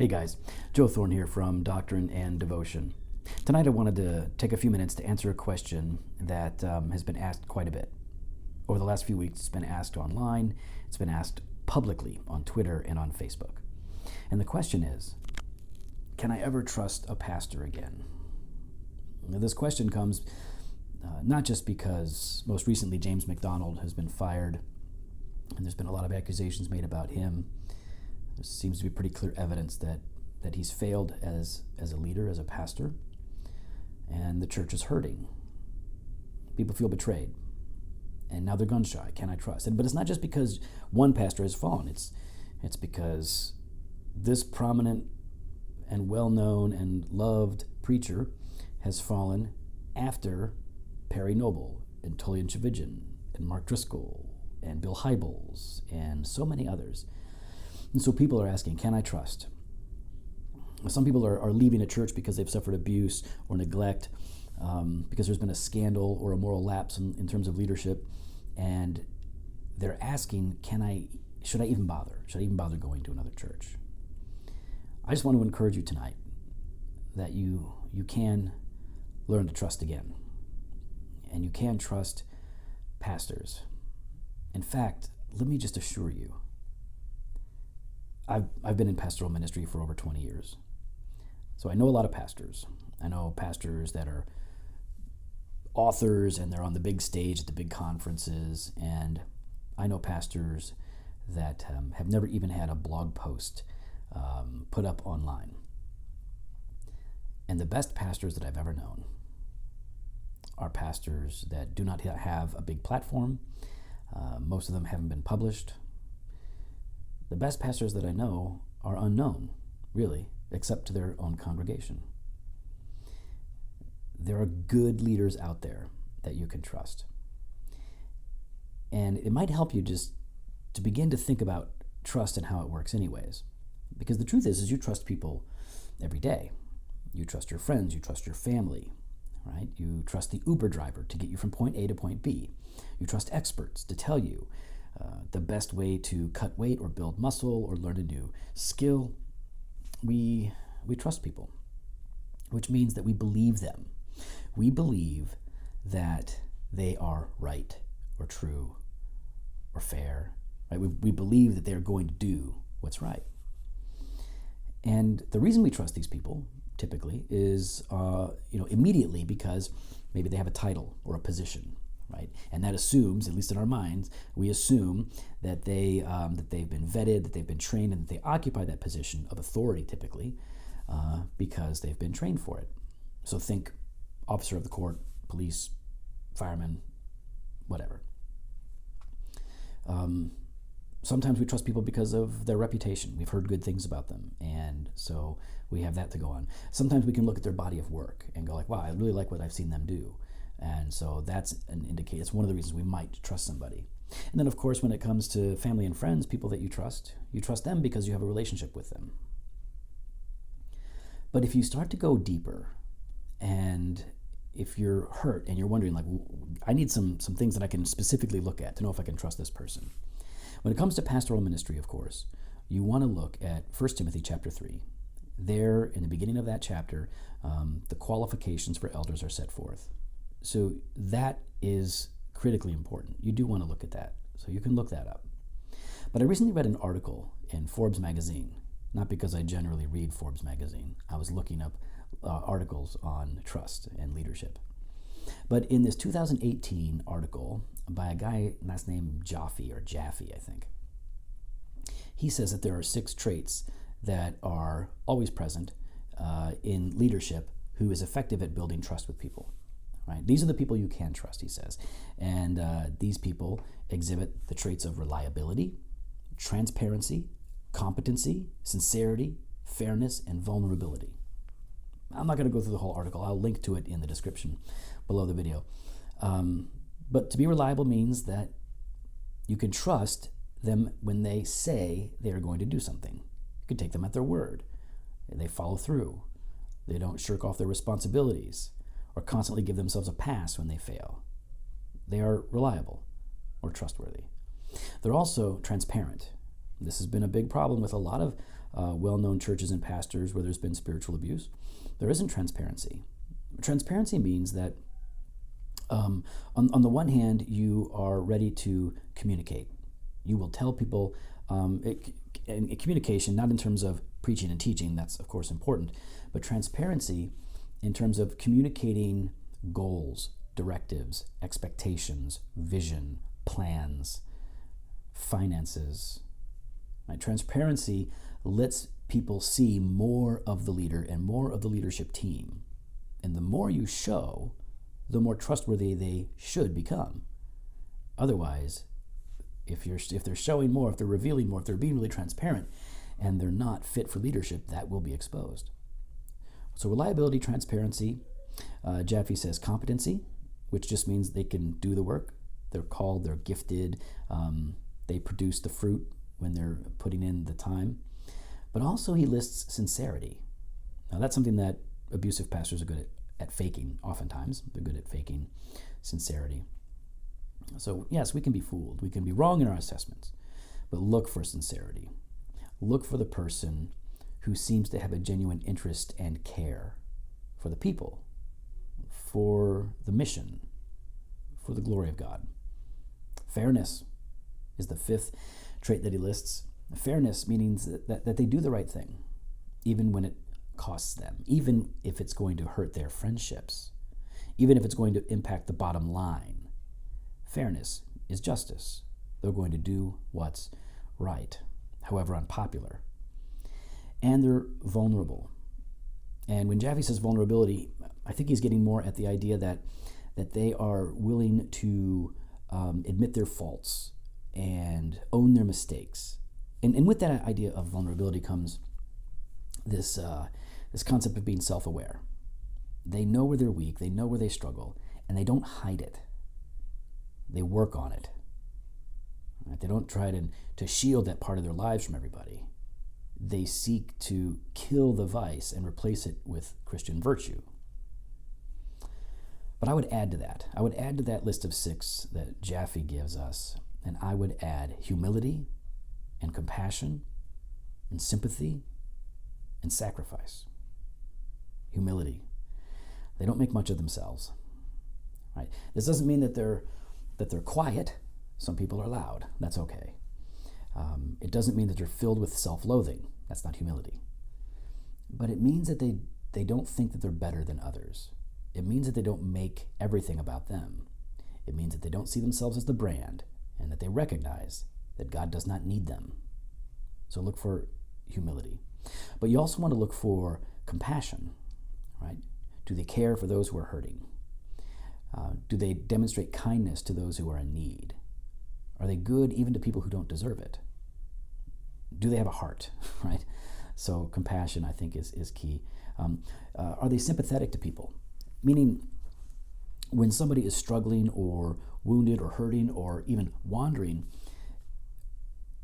Hey guys, Joe Thorn here from Doctrine and Devotion. Tonight I wanted to take a few minutes to answer a question that has been asked quite a bit. Over the last few weeks, it's been asked online, it's been asked publicly on Twitter and on Facebook. And the question is, can I ever trust a pastor again? Now, this question comes not just because most recently James McDonald has been fired, and there's been a lot of accusations made about him. There seems to be pretty clear evidence that he's failed as a leader, as a pastor, and the church is hurting. People feel betrayed, and now they're gun shy. Can I trust? But it's not just because one pastor has fallen. It's because this prominent and well-known and loved preacher has fallen after Perry Noble and Tullian Tchividjian and Mark Driscoll and Bill Hybels and so many others. And so people are asking, can I trust? Some people are leaving a church because they've suffered abuse or neglect, because there's been a scandal or a moral lapse in terms of leadership, and they're asking, should I even bother? Should I even bother going to another church? I just want to encourage you tonight that you can learn to trust again, and you can trust pastors. In fact, let me just assure you, I've been in pastoral ministry for over 20 years. So I know a lot of pastors. I know pastors that are authors and they're on the big stage at the big conferences. And I know pastors that have never even had a blog post put up online. And the best pastors that I've ever known are pastors that do not have a big platform. Most of them haven't been published. The best pastors that I know are unknown, really, except to their own congregation. There are good leaders out there that you can trust. And it might help you just to begin to think about trust and how it works anyways. Because the truth is you trust people every day. You trust your friends, you trust your family, right? You trust the Uber driver to get you from point A to point B. You trust experts to tell you the best way to cut weight or build muscle or learn a new skill. We trust people, which means that we believe them. We believe that they are right or true or fair. Right? We believe that they're going to do what's right. And the reason we trust these people typically is immediately because maybe they have a title or a position. Right? And that assumes, at least in our minds, we assume that they've been vetted, that they've been trained, and that they occupy that position of authority typically because they've been trained for it. So think officer of the court, police, fireman, whatever. Sometimes we trust people because of their reputation. We've heard good things about them, and so we have that to go on. Sometimes we can look at their body of work and go like, wow, I really like what I've seen them do. And so that's an indicator. It's one of the reasons we might trust somebody. And then, of course, when it comes to family and friends, people that you trust them because you have a relationship with them. But if you start to go deeper, and if you're hurt and you're wondering, like, I need some things that I can specifically look at to know if I can trust this person. When it comes to pastoral ministry, of course, you want to look at 1 Timothy chapter 3. There, in the beginning of that chapter, the qualifications for elders are set forth. So that is critically important. You do want to look at that. So you can look that up. But I recently read an article in Forbes magazine, not because I generally read Forbes magazine. I was looking up articles on trust and leadership. But in this 2018 article by a guy last name Jaffe, I think, he says that there are 6 traits that are always present in leadership who is effective at building trust with people. Right? These are the people you can trust, he says. And these people exhibit the traits of reliability, transparency, competency, sincerity, fairness, and vulnerability. I'm not going to go through the whole article. I'll link to it in the description below the video. But to be reliable means that you can trust them when they say they are going to do something. You can take them at their word. They follow through. They don't shirk off their responsibilities or constantly give themselves a pass when they fail. They are reliable or trustworthy. They're also transparent. This has been a big problem with a lot of well-known churches and pastors where there's been spiritual abuse, there isn't transparency. Transparency means that on the one hand, you are ready to communicate. You will tell people, and communication, not in terms of preaching and teaching, that's of course important, but transparency in terms of communicating goals, directives, expectations, vision, plans, finances. Right? Transparency lets people see more of the leader and more of the leadership team. And the more you show, the more trustworthy they should become. Otherwise, if they're showing more, if they're revealing more, if they're being really transparent, and they're not fit for leadership, that will be exposed. So reliability, transparency, Jaffe says competency, which just means they can do the work. They're called, they're gifted, they produce the fruit when they're putting in the time. But also he lists sincerity. Now that's something that abusive pastors are good at faking oftentimes. They're good at faking sincerity. So yes, we can be fooled. We can be wrong in our assessments, but look for sincerity. Look for the person who seems to have a genuine interest and care for the people, for the mission, for the glory of God. Fairness is the fifth trait that he lists. Fairness means that they do the right thing, even when it costs them, even if it's going to hurt their friendships, even if it's going to impact the bottom line. Fairness is justice. They're going to do what's right, however unpopular. And they're vulnerable. And when Jaffe says vulnerability, I think he's getting more at the idea that they are willing to admit their faults and own their mistakes. And with that idea of vulnerability comes this concept of being self-aware. They know where they're weak, they know where they struggle, and they don't hide it. They work on it. Right? They don't try to shield that part of their lives from everybody. They seek to kill the vice and replace it with Christian virtue. But I would add to that. I would add to that list of 6 that Jaffe gives us, and I would add humility and compassion and sympathy and sacrifice. Humility. They don't make much of themselves. Right? This doesn't mean that they're quiet. Some people are loud. That's okay. It doesn't mean that they're filled with self-loathing. That's not humility. But it means that they don't think that they're better than others. It means that they don't make everything about them. It means that they don't see themselves as the brand and that they recognize that God does not need them. So look for humility. But you also want to look for compassion, right? Do they care for those who are hurting? Do they demonstrate kindness to those who are in need? Are they good even to people who don't deserve it? Do they have a heart, right? So compassion, I think, is key. Are they sympathetic to people? Meaning, when somebody is struggling or wounded or hurting or even wandering,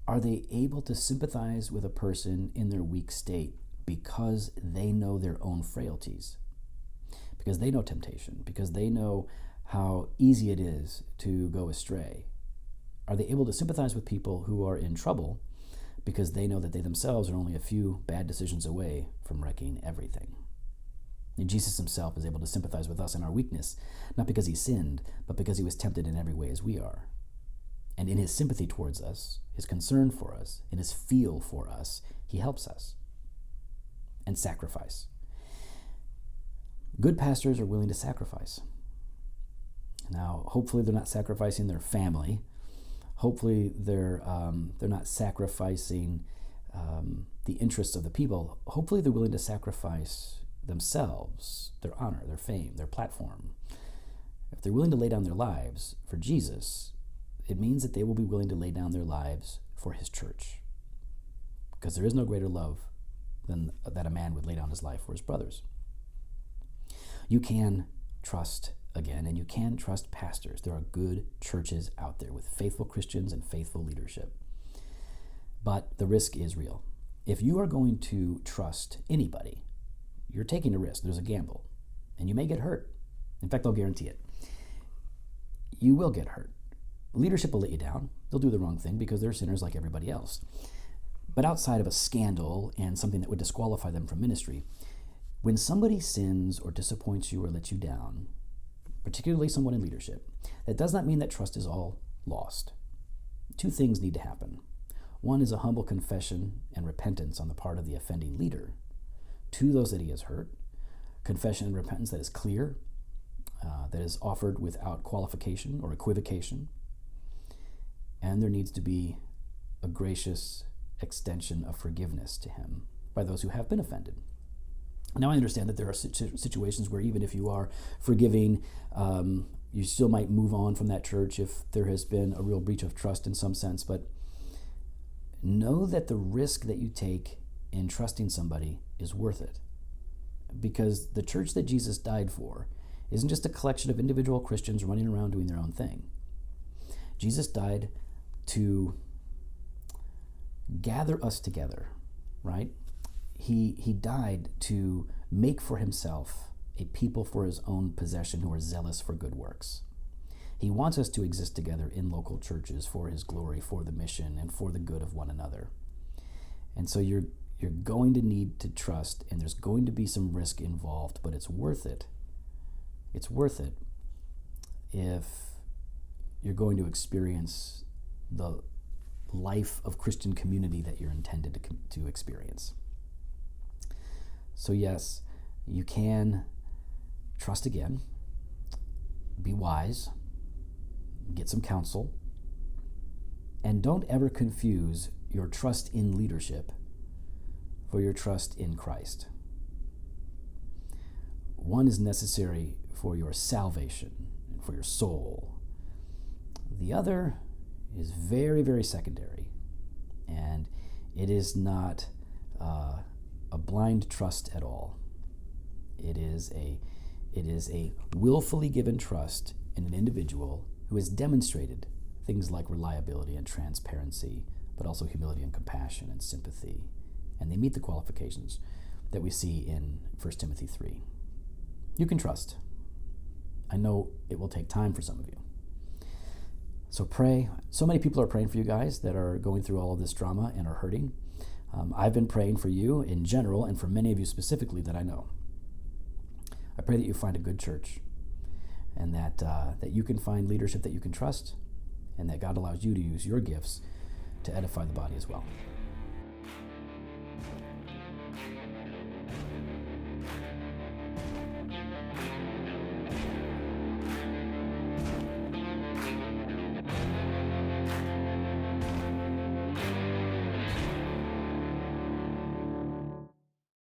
are they able to sympathize with a person in their weak state because they know their own frailties? Because they know temptation, because they know how easy it is to go astray. Are they able to sympathize with people who are in trouble because they know that they themselves are only a few bad decisions away from wrecking everything? And Jesus himself is able to sympathize with us in our weakness, not because he sinned, but because he was tempted in every way as we are. And in his sympathy towards us, his concern for us, in his feel for us, he helps us. And sacrifice. Good pastors are willing to sacrifice. Now, hopefully they're not sacrificing their family. Hopefully they're not sacrificing the interests of the people. Hopefully they're willing to sacrifice themselves, their honor, their fame, their platform. If they're willing to lay down their lives for Jesus, it means that they will be willing to lay down their lives for his church. Because there is no greater love than that a man would lay down his life for his brothers. You can trust again, and you can trust pastors. There are good churches out there with faithful Christians and faithful leadership. But the risk is real. If you are going to trust anybody, you're taking a risk. There's a gamble. And you may get hurt. In fact, I'll guarantee it. You will get hurt. Leadership will let you down. They'll do the wrong thing because they're sinners like everybody else. But outside of a scandal and something that would disqualify them from ministry, when somebody sins or disappoints you or lets you down, particularly someone in leadership, that does not mean that trust is all lost. Two things need to happen. One is a humble confession and repentance on the part of the offending leader to those that he has hurt. Confession and repentance that is clear, that is offered without qualification or equivocation. And there needs to be a gracious extension of forgiveness to him by those who have been offended. Now, I understand that there are situations where even if you are forgiving, you still might move on from that church if there has been a real breach of trust in some sense, but know that the risk that you take in trusting somebody is worth it. Because the church that Jesus died for isn't just a collection of individual Christians running around doing their own thing. Jesus died to gather us together, right? He died to make for himself a people for his own possession who are zealous for good works. He wants us to exist together in local churches for his glory, for the mission, and for the good of one another. And so you're going to need to trust, and there's going to be some risk involved, but it's worth it. It's worth it if you're going to experience the life of Christian community that you're intended to experience. So yes, you can trust again, be wise, get some counsel, and don't ever confuse your trust in leadership for your trust in Christ. One is necessary for your salvation and for your soul. The other is very, very secondary, and it is not a blind trust at all. It is a willfully given trust in an individual who has demonstrated things like reliability and transparency, but also humility and compassion and sympathy. And they meet the qualifications that we see in 1 Timothy 3. You can trust. I know it will take time for some of you. So pray. So many people are praying for you guys that are going through all of this drama and are hurting. I've been praying for you in general and for many of you specifically that I know. I pray that you find a good church and that you can find leadership that you can trust, and that God allows you to use your gifts to edify the body as well.